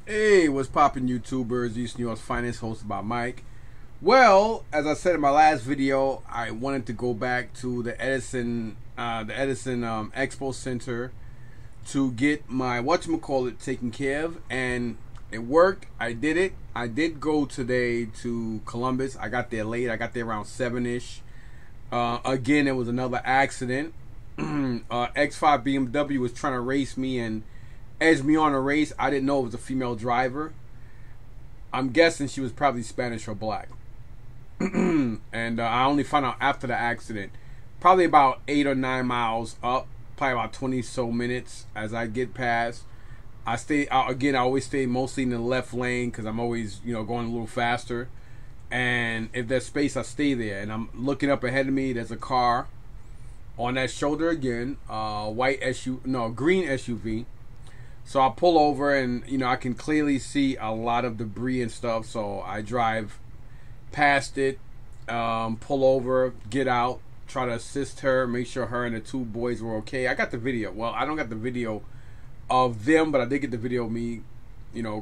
Hey, what's poppin', YouTubers? East New York's finest, hosted by Mike. Well, as I said in my last video, I wanted to go back to the Edison Expo Center to get my whatchamacallit taken care of, and it worked. I did it. I did go today to Columbus. I got there late. I got there around 7-ish. Again, there was another accident. X5 BMW was trying to race me and edged me on a race. I didn't know it was a female driver. I'm guessing she was probably Spanish or black. And I only found out after the accident, probably about 8 or 9 miles up, probably about 20 so minutes as I get past. I always stay mostly in the left lane because I'm always, going a little faster. And if there's space, I stay there. And I'm looking up ahead of me. There's a car on that shoulder again, green SUV. So I pull over and, I can clearly see a lot of debris and stuff. So I drive past it, pull over, get out, try to assist her, make sure her and the two boys were okay. I got the video. Well, I don't got the video of them, but I did get the video of me,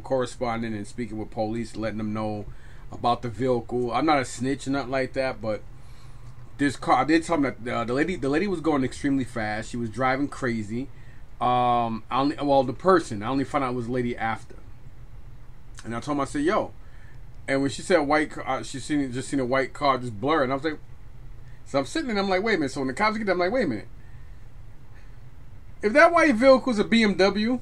corresponding and speaking with police, letting them know about the vehicle. I'm not a snitch or nothing like that, but this car, I did tell them that the lady was going extremely fast. She was driving crazy. I only found out it was a lady after, and I told him, I said, yo, and when she said white car, she just seen a white car just blur, and I was like, so I'm sitting there, and I'm like, wait a minute. So when the cops get there, I'm like, wait a minute, if that white vehicle is a BMW,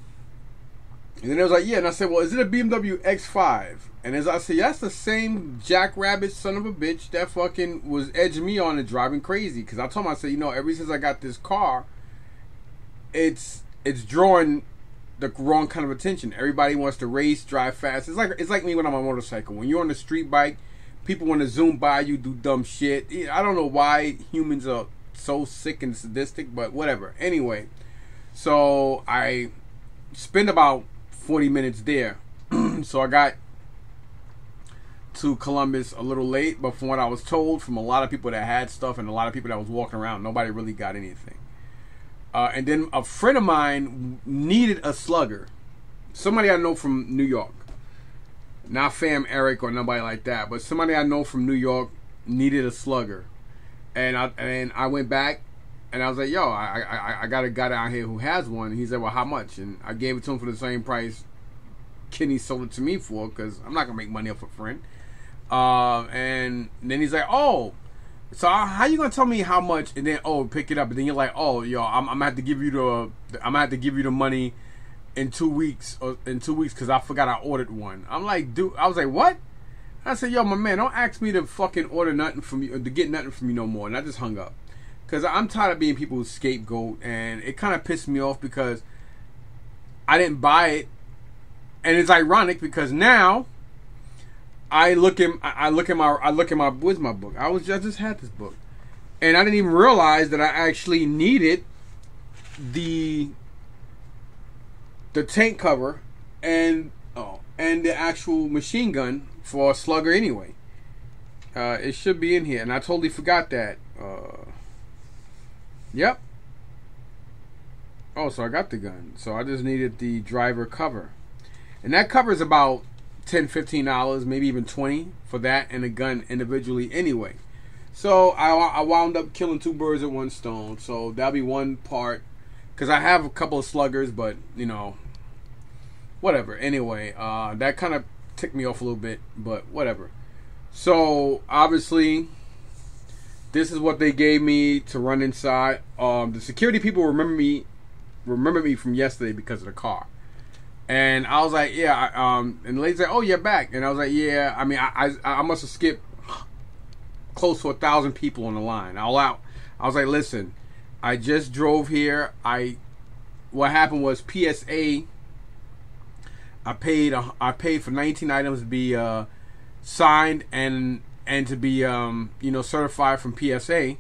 and then it was like, yeah, and I said, well, is it a BMW X5? And as I said, that's the same jackrabbit son of a bitch that fucking was edging me on and driving crazy, because I told him, I said, ever since I got this car, it's drawing the wrong kind of attention. Everybody wants to race, drive fast. It's like me when I'm on a motorcycle. When you're on a street bike, people want to zoom by you, do dumb shit. I don't know why humans are so sick and sadistic, but whatever. Anyway, so I spent about 40 minutes there. So I got to Columbus a little late, but from what I was told from a lot of people that had stuff and a lot of people that was walking around, nobody really got anything. And then a friend of mine needed a slugger. Somebody I know from New York. Not Fam Eric or nobody like that, but somebody I know from New York needed a slugger. And I went back and I was like, yo, I got a guy down here who has one. And he said, well, how much? And I gave it to him for the same price Kenny sold it to me for, because I'm not going to make money off a friend. And then he's like, oh, so how you gonna tell me how much, and then pick it up, and then you're like, oh, yo, I'm gonna have to give you the money in 2 weeks because I forgot I ordered one. I'm like, dude, I was like, what? I said, yo, my man, don't ask me to fucking order nothing from you, to get nothing from you no more. And I just hung up because I'm tired of being people's scapegoat, and it kind of pissed me off because I didn't buy it, and it's ironic because now I look at my where's my book? I just had this book, and I didn't even realize that I actually needed the tank cover and the actual machine gun for a slugger anyway. It should be in here, and I totally forgot that. Yep. Oh, so I got the gun. So I just needed the driver cover, and that cover is about $10-15, maybe even $20 for that and a gun individually anyway. So I wound up killing 2 birds with 1 stone. So that'll be one part, because I have a couple of sluggers, but whatever. Anyway, that kind of ticked me off a little bit, but whatever. So obviously this is what they gave me to run inside. The security people remember me from yesterday because of the car. And I was like, yeah, and the lady said, oh, you're back. And I was like, yeah, I mean, I must have skipped close to 1,000 people on the line. All out. I was like, listen, I just drove here. What happened was PSA, I paid for 19 items to be signed and to be, certified from PSA.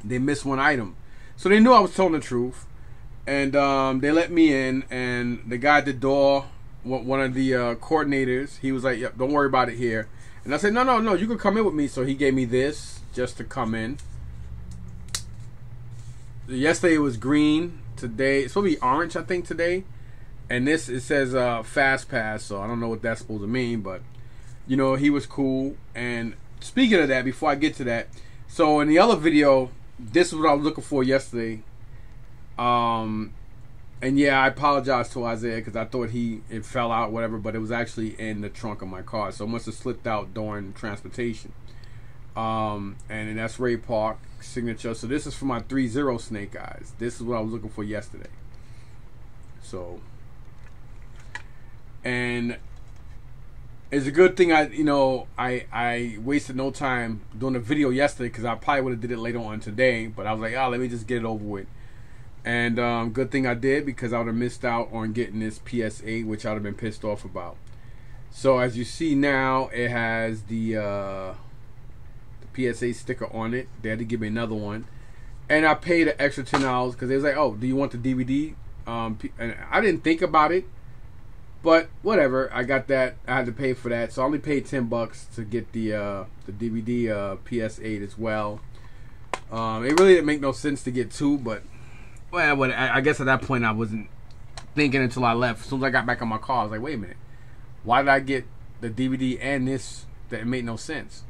They missed 1 item. So they knew I was telling the truth. And they let me in, and the guy at the door, one of the coordinators, he was like, yep, don't worry about it here. And I said, no, you can come in with me. So he gave me this just to come in. Yesterday it was green. Today, it's supposed to be orange, I think, today. And this, it says Fast Pass, so I don't know what that's supposed to mean, but you know, he was cool. And speaking of that, before I get to that, so in the other video, this is what I was looking for yesterday. And yeah, I apologize to Isaiah because I thought it fell out, whatever, but it was actually in the trunk of my car, so it must have slipped out during transportation. And that's Ray Park signature. So this is for my 3-0 Snake Eyes. This is what I was looking for yesterday. So, and it's a good thing I wasted no time doing the video yesterday, because I probably would have did it later on today, but I was like, let me just get it over with. And good thing I did, because I would have missed out on getting this PSA, which I would have been pissed off about. So as you see now, it has the PSA sticker on it. They had to give me another one, and I paid an extra $10 because they was like, "Oh, do you want the DVD?" And I didn't think about it, but whatever. I got that. I had to pay for that, so I only paid $10 to get the DVD PS8 as well. It really didn't make no sense to get two, but well, I guess at that point I wasn't thinking until I left. As soon as I got back on my car, I was like, "Wait a minute, why did I get the DVD and this? That it made no sense."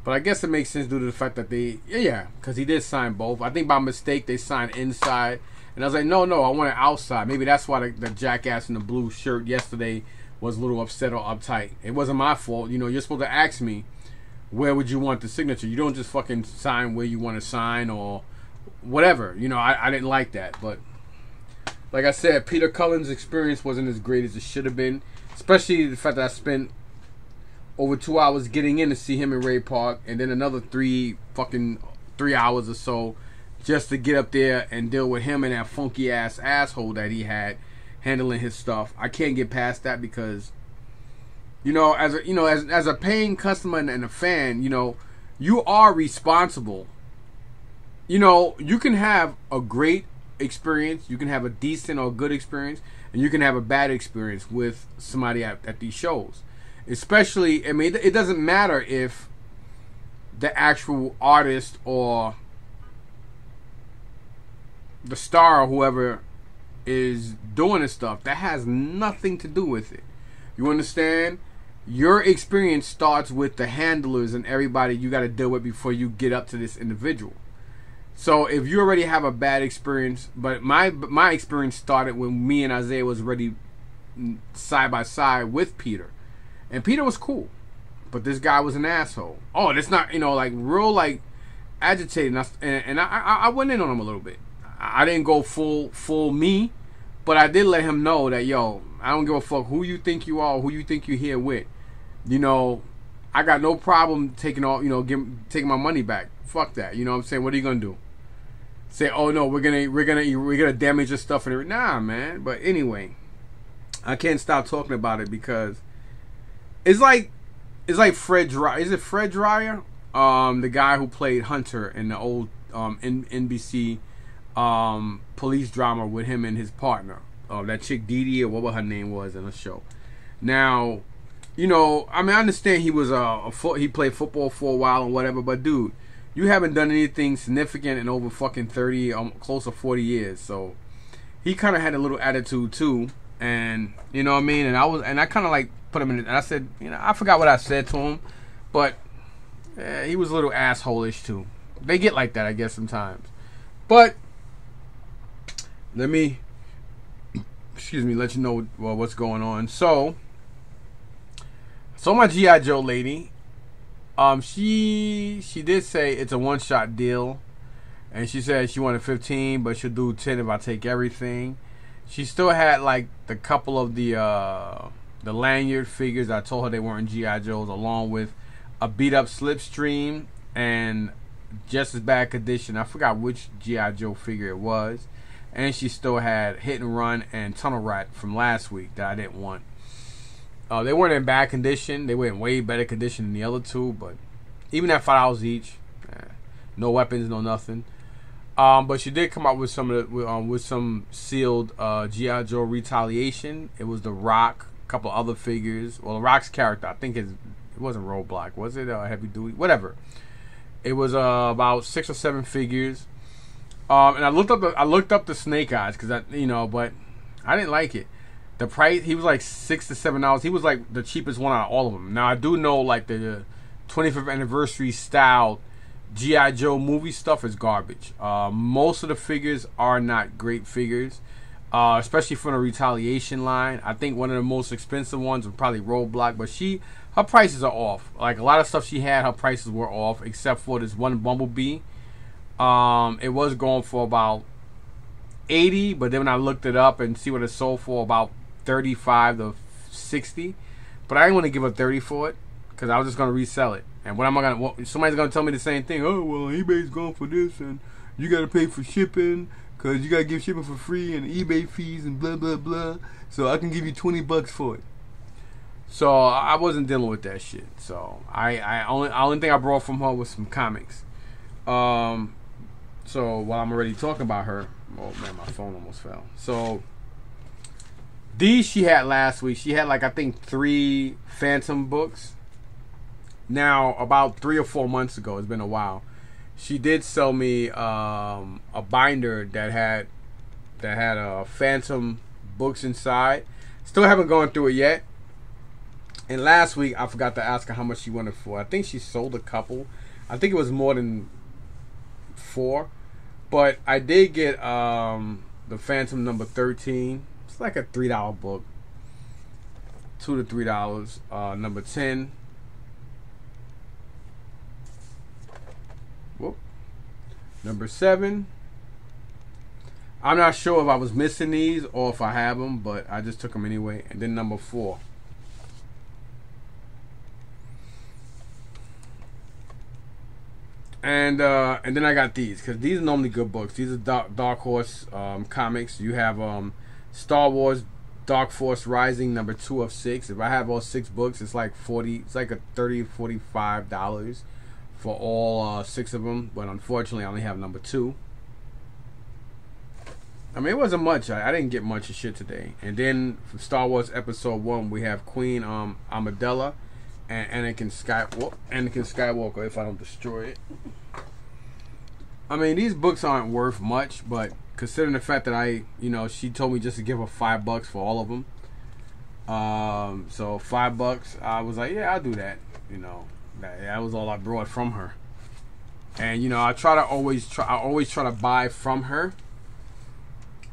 But I guess it makes sense due to the fact that because he did sign both. I think by mistake they signed inside, and I was like, no, I want it outside. Maybe that's why the jackass in the blue shirt yesterday was a little upset or uptight. It wasn't my fault. You know, you're supposed to ask me, where would you want the signature? You don't just fucking sign where you want to sign or whatever. You know, I didn't like that. But like I said, Peter Cullen's experience wasn't as great as it should have been, especially the fact that I spent over 2 hours getting in to see him in Ray Park, and then another 3 hours or so just to get up there and deal with him and that funky ass asshole that he had handling his stuff. I can't get past that because, as a paying customer and a fan, you are responsible. You can have a great experience, you can have a decent or good experience, and you can have a bad experience with somebody at these shows. Especially, I mean, it doesn't matter if the actual artist or the star or whoever is doing this stuff. That has nothing to do with it. You understand? Your experience starts with the handlers and everybody you got to deal with before you get up to this individual. So if you already have a bad experience, but my experience started when me and Isaiah was already side by side with Peter. And Peter was cool, but this guy was an asshole. Oh, that's not, real, agitated. And I went in on him a little bit. I didn't go full me, but I did let him know that, I don't give a fuck who you think you are, who you think you're here with. I got no problem taking my money back. Fuck that. You know what I'm saying? What are you gonna do? Say, oh no, we're gonna damage your stuff and everything. Nah, man. But anyway, I can't stop talking about it because it's like Fred Dryer. Is it Fred Dryer? The guy who played Hunter in the old NBC police drama with him and his partner. That chick Dee or what her name was in the show. Now, I understand he was he played football for a while and whatever, but dude, you haven't done anything significant in over fucking 30, close to 40 years. So he kind of had a little attitude too, and you know what I mean. And I kind of put him in. And I said, I forgot what I said to him, but he was a little asshole-ish too. They get like that, I guess, sometimes. But let me, let you know what's going on. So my G.I. Joe lady, she did say it's a one-shot deal, and she said she wanted 15, but she'll do 10 if I take everything. She still had the couple of the lanyard figures. I told her they weren't G.I. Joes, along with a beat-up Slipstream and just as bad condition. I forgot which G.I. Joe figure it was. And she still had Hit and Run and Tunnel Rat from last week that I didn't want. They weren't in bad condition. They were in way better condition than the other two. But even at $5 each, no weapons, no nothing. But she did come out with with some sealed G.I. Joe Retaliation. It was The Rock, a couple other figures. Well, The Rock's character, I think it wasn't Roadblock, was it? Heavy Duty, whatever. It was about 6 or 7 figures. And I looked up the Snake Eyes because but I didn't like it. The price, he was like $6 to $7. He was like the cheapest one out of all of them. Now I do know like the 25th anniversary style G.I. Joe movie stuff is garbage. Most of the figures are not great figures, especially from the Retaliation line. I think one of the most expensive ones was probably Roadblock, but her prices are off. Like a lot of stuff she had, her prices were off, except for this one Bumblebee. It was going for about 80, but then when I looked it up and see what it sold for, about 35 to 60. But I didn't want to give her 30 for it because I was just gonna resell it. And what am I gonna? Well, somebody's gonna tell me the same thing. Oh well, eBay's going for this, and you gotta pay for shipping because you gotta give shipping for free and eBay fees and blah blah blah. So I can give you $20 for it. So I wasn't dealing with that shit. So I only thing I brought from her was some comics. So while I'm already talking about her, oh man, my phone almost fell. So these she had last week. She had like I think 3 Phantom books. Now about 3 or 4 months ago, it's been a while, she did sell me a binder that had Phantom books inside. Still haven't gone through it yet. And last week I forgot to ask her how much she wanted for. I think she sold a couple. I think it was more than 4. But I did get the Phantom number 13. It's like a $3 book. $2 to $3. Number 10. Whoop. Number 7. I'm not sure if I was missing these or if I have them, but I just took them anyway. And then number 4. And then I got these because these are normally good books. These are Dark Horse comics. You have Star Wars Dark Force Rising number 2 of 6. If I have all 6 books, it's like $40. It's like a $45 for all 6 of them. But unfortunately, I only have number 2. I mean, it wasn't much. I didn't get much of shit today. And then from Star Wars Episode 1, we have Queen Amidala and Anakin Skywalker, if I don't destroy it. I mean, these books aren't worth much, but considering the fact that she told me just to give her $5 for all of them. So $5, I was like, yeah, I'll do that. That was all I brought from her. And I always try to buy from her.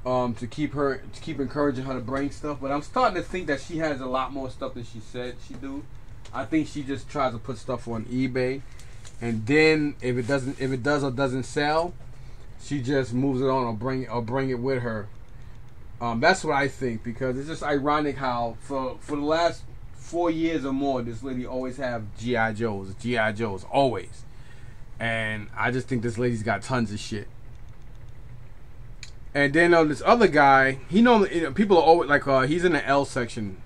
To keep encouraging her to bring stuff, but I'm starting to think that she has a lot more stuff than she said she do. I think she just tries to put stuff on eBay, and then if it does or doesn't sell, she just moves it on or bring it with her. That's what I think, because it's just ironic how for the last 4 years or more, this lady always have G.I. Joes always, and I just think this lady's got tons of shit. And then this other guy, people are always like, he's in the L section,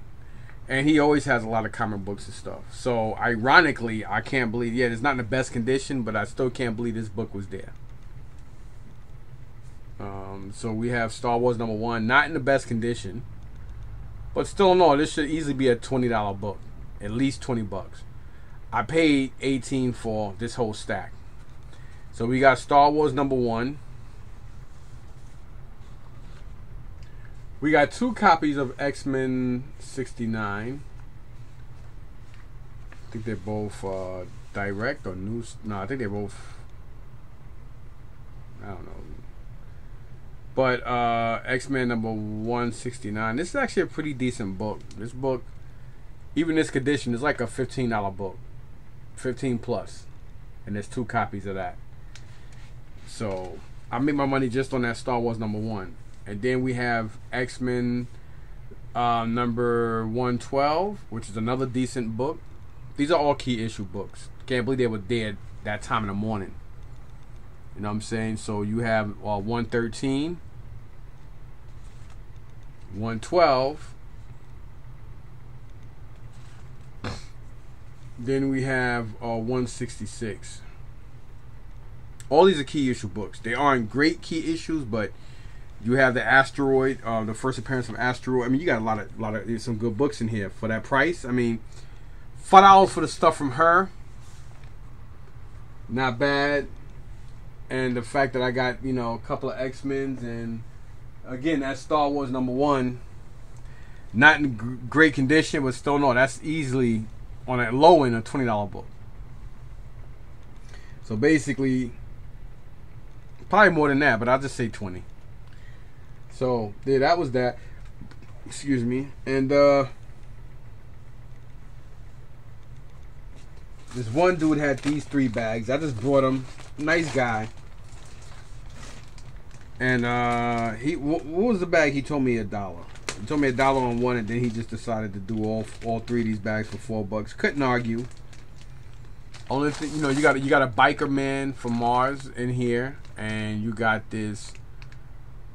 and he always has a lot of comic books and stuff. So ironically, I can't believe, it's not in the best condition, but I still can't believe this book was there. So we have Star Wars number 1, not in the best condition, but still, no, this should easily be a $20 book, at least $20. I paid $18 for this whole stack. So we got Star Wars number 1. We got 2 copies of X-Men 69. I think they're both direct or new. No, I think they're both. I don't know. But X-Men number 169. This is actually a pretty decent book. This book, even this condition, is like a $15 book. 15 plus. And there's 2 copies of that. So I made my money just on that Star Wars number 1. And then we have X-Men number 112, which is another decent book. These are all key issue books. Can't believe they were dead that time in the morning. You know what I'm saying? So you have 113, 112. Then we have 166. All these are key issue books. They aren't great key issues, but you have the Asteroid, the first appearance of Asteroid. I mean, you got a lot of some good books in here for that price. I mean, $5 for the stuff from her, not bad. And the fact that I got a couple of X-Men's, and again that Star Wars number 1. not in great condition, but still no, that's easily on a low end a $20 book. So basically, probably more than that, but I'll just say 20. So yeah, that was that. Excuse me. And this one dude had these 3 bags. I just brought him. Nice guy. And what was the bag? He told me $1. He told me $1 on one, and then he just decided to do all 3 of these bags for $4. Couldn't argue. Only thing, you know, you got a biker man from Mars in here, and you got this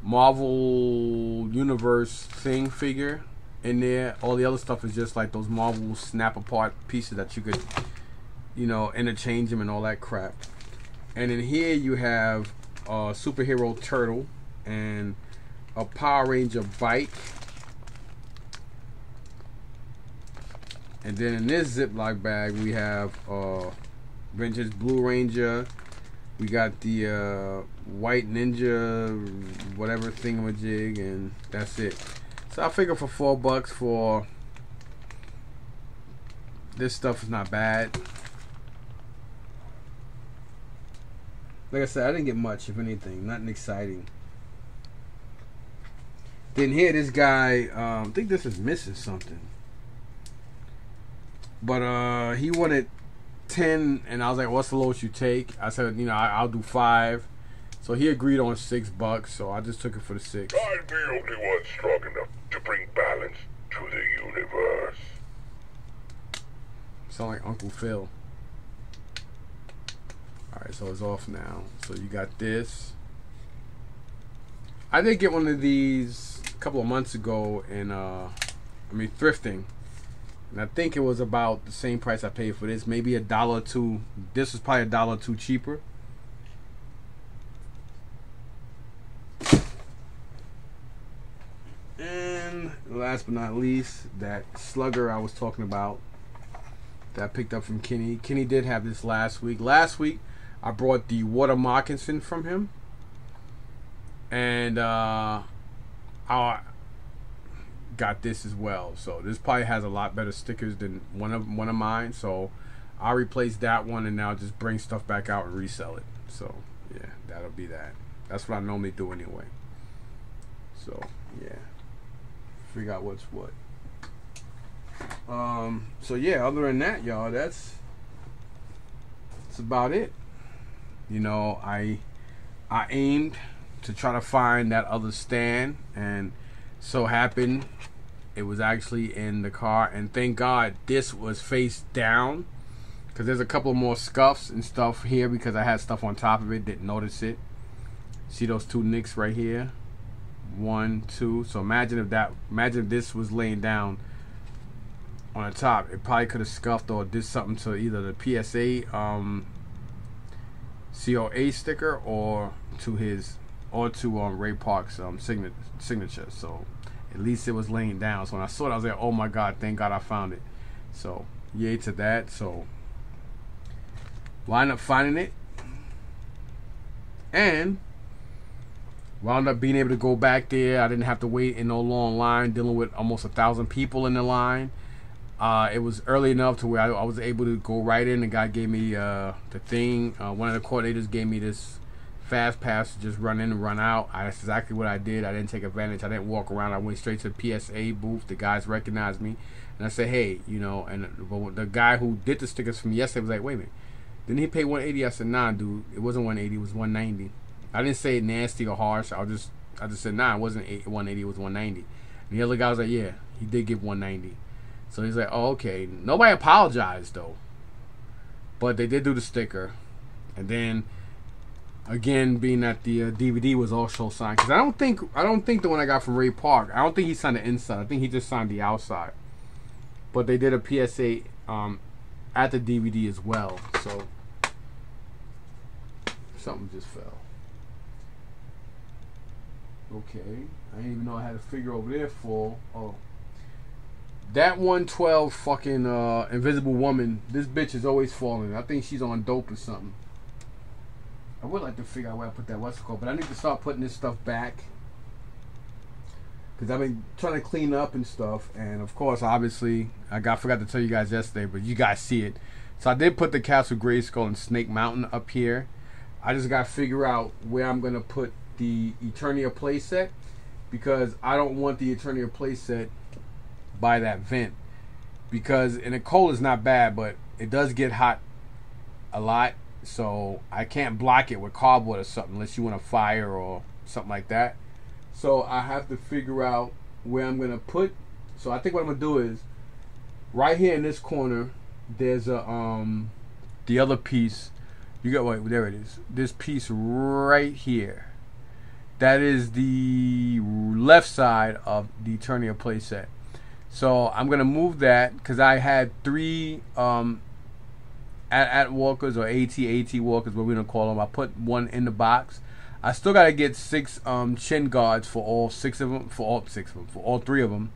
Marvel Universe thing figure in there. All the other stuff is just like those Marvel snap apart pieces that you could, you know, interchange them and all that crap. And in here you have a superhero turtle and a Power Ranger bike. And then in this Ziploc bag we have Vintage Blue Ranger. We got the White Ninja, whatever thingamajig, and that's it. So I figure for $4 for this stuff is not bad. Like I said, I didn't get much, if anything, nothing exciting. Then here, this guy, I think this is missing something. But he wanted 10, and I was like, what's the lowest you take? I said, you know, I'll do 5. So he agreed on $6, so I just took it for the 6. I'm the only one strong enough to bring balance to the universe. Sound like Uncle Phil. Alright, so it's off now. So you got this. I did get one of these a couple of months ago in thrifting. And I think it was about the same price I paid for this. Maybe $1 or $2. This was probably $1 or $2 cheaper. And last but not least, that Slugger I was talking about that I picked up from Kenny. Kenny did have this last week. Last week I brought the Water Moccasin from him. And I got this as well. So this probably has a lot better stickers than one of mine. So I'll replace that one and now just bring stuff back out and resell it. So yeah, that'll be that. That's what I normally do anyway. So yeah, figure out what's what. So yeah, other than that, y'all, that's about it. You know, I aimed to try to find that other stand, and so happened it was actually in the car, and thank God this was face down, because there's a couple more scuffs and stuff here because I had stuff on top of it, didn't notice it. See those 2 nicks right here? 1, 2. So imagine if this was laying down on the top, it probably could have scuffed or did something to either the PSA COA sticker or to Ray Park's signature. So at least it was laying down. So when I saw it, I was like, oh my God, thank God I found it. So yay to that. So wound up finding it and wound up being able to go back there. I didn't have to wait in no long line, dealing with almost 1,000 people in the line. It was early enough to where I was able to go right in. The guy gave me the thing. One of the coordinators gave me this fast pass to just run in and run out. That's exactly what I did. I didn't take advantage. I didn't walk around. I went straight to the PSA booth. The guys recognized me, and I said, "Hey, you know." And the guy who did the stickers for me yesterday was like, "Wait a minute, didn't he pay $180?" I said, "Nah, dude, it wasn't $180. It was $190." I didn't say it nasty or harsh. I just said, "Nah, it wasn't $180. It was $190." And the other guy was like, "Yeah, he did give $190." So he's like, "Oh, okay." Nobody apologized though, but they did do the sticker, and then. Again, being that the DVD was also signed, because I don't think the one I got from Ray Park, I don't think he signed the inside. I think he just signed the outside. But they did a PSA at the DVD as well. So something just fell. Okay, I didn't even know I had a figure over there full. Oh, that 112 fucking Invisible Woman. This bitch is always falling. I think she's on dope or something. I would like to figure out where I put that what's it called, but I need to start putting this stuff back. because I've been trying to clean up and stuff. And of course, obviously, I forgot to tell you guys yesterday, but you guys see it. So I did put the Castle Grayskull and Snake Mountain up here. I just got to figure out where I'm going to put the Eternia playset, because I don't want the Eternia playset by that vent, because in the cold it's not bad, but it does get hot a lot, so I can't block it with cardboard or something unless you want a fire or something like that. So I have to figure out where I'm going to put. So I think what I'm going to do is right here in this corner, there's a the other piece. You got, wait, there it is. This piece right here. That is the left side of the Eternia playset. So I'm gonna move that because I had 3 at walkers or AT walkers, what we don't call them. I put 1 in the box. I still gotta get 6 chin guards for all 6 of them, for all 3 of them.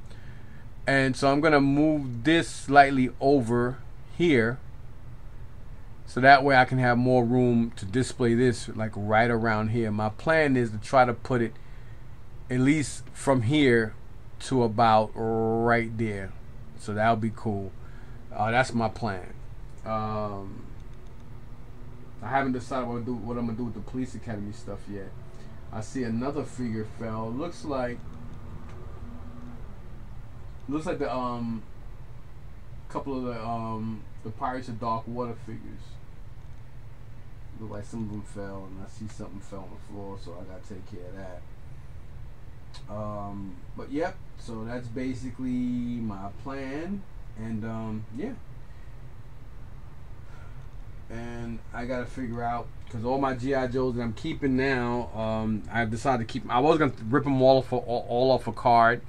And so I'm gonna move this slightly over here, so that way I can have more room to display this, like right around here. My plan is to try to put it at least from here to about right there. So that'll be cool. That's my plan. I haven't decided what I'm gonna do with the Police Academy stuff yet. I see another figure fell. Looks like the couple of the Pirates of Dark Water figures. Look like some of them fell, and I see something fell on the floor, so I gotta take care of that. But yep, so that's basically my plan, and yeah. And I gotta figure out, because all my G.I. Joes that I'm keeping now, I've decided to keep. I was gonna rip them all off a card,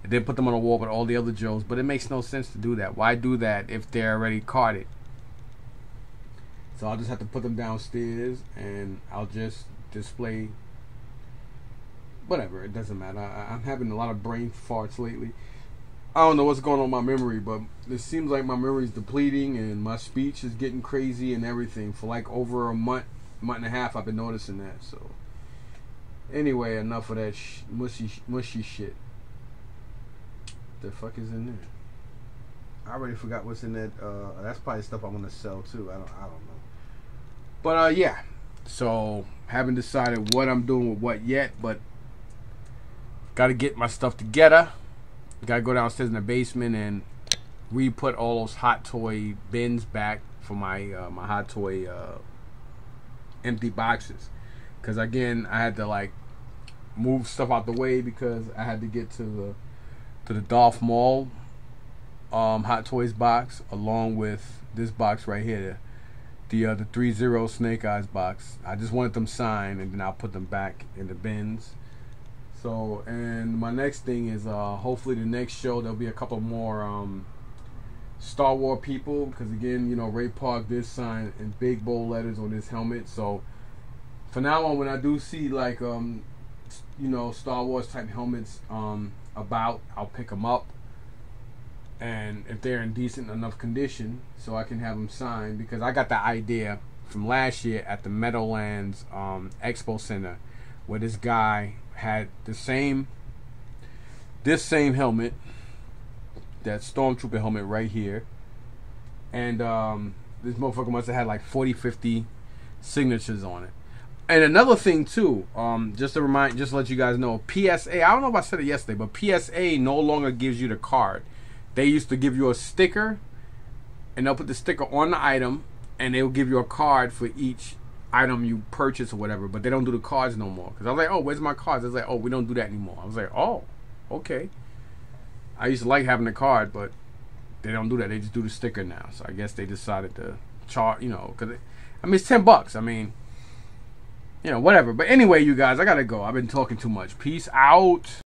and then put them on a wall with all the other Joes, but it makes no sense to do that. Why do that if they're already carded? So I'll just have to put them downstairs, and I'll just display. Whatever, it doesn't matter. I'm having a lot of brain farts lately. I don't know what's going on with my memory, but it seems like my memory is depleting, and my speech is getting crazy and everything. For like over a month and a half, I've been noticing that. So anyway, enough of that mushy shit. The fuck is in there? I already forgot what's in that. That's probably stuff I'm gonna sell too. I don't know. But yeah. So haven't decided what I'm doing with what yet, but gotta get my stuff together. Gotta go downstairs in the basement and re-put all those Hot Toy bins back for my my Hot Toy empty boxes. Cause again, I had to like move stuff out the way because I had to get to the Darth Maul Hot Toys box, along with this box right here, the 3-0 Snake Eyes box. I just wanted them signed, and then I'll put them back in the bins. So, and my next thing is hopefully the next show there'll be a couple more Star Wars people, because again, you know, Ray Park did sign in big bold letters on his helmet. So for now on, when I do see like you know, Star Wars type helmets about, I'll pick them up, and if they're in decent enough condition, so I can have them signed, because I got the idea from last year at the Meadowlands Expo Center, where this guy had this same helmet, that Stormtrooper helmet right here, and this motherfucker must have had like 40-50 signatures on it. And another thing too, just to let you guys know, PSA, I don't know if I said it yesterday, but PSA no longer gives you the card. They used to give you a sticker, and they'll put the sticker on the item, and they'll give you a card for each item you purchase or whatever, but they don't do the cards no more. Because I was like, oh, where's my cards? I was like, oh, we don't do that anymore. I was like, oh, okay. I used to like having the card, but they don't do that. They just do the sticker now. So I guess they decided to charge, you know, because I mean, it's $10. I mean, you know, whatever. But anyway, you guys, I gotta go. I've been talking too much. Peace out.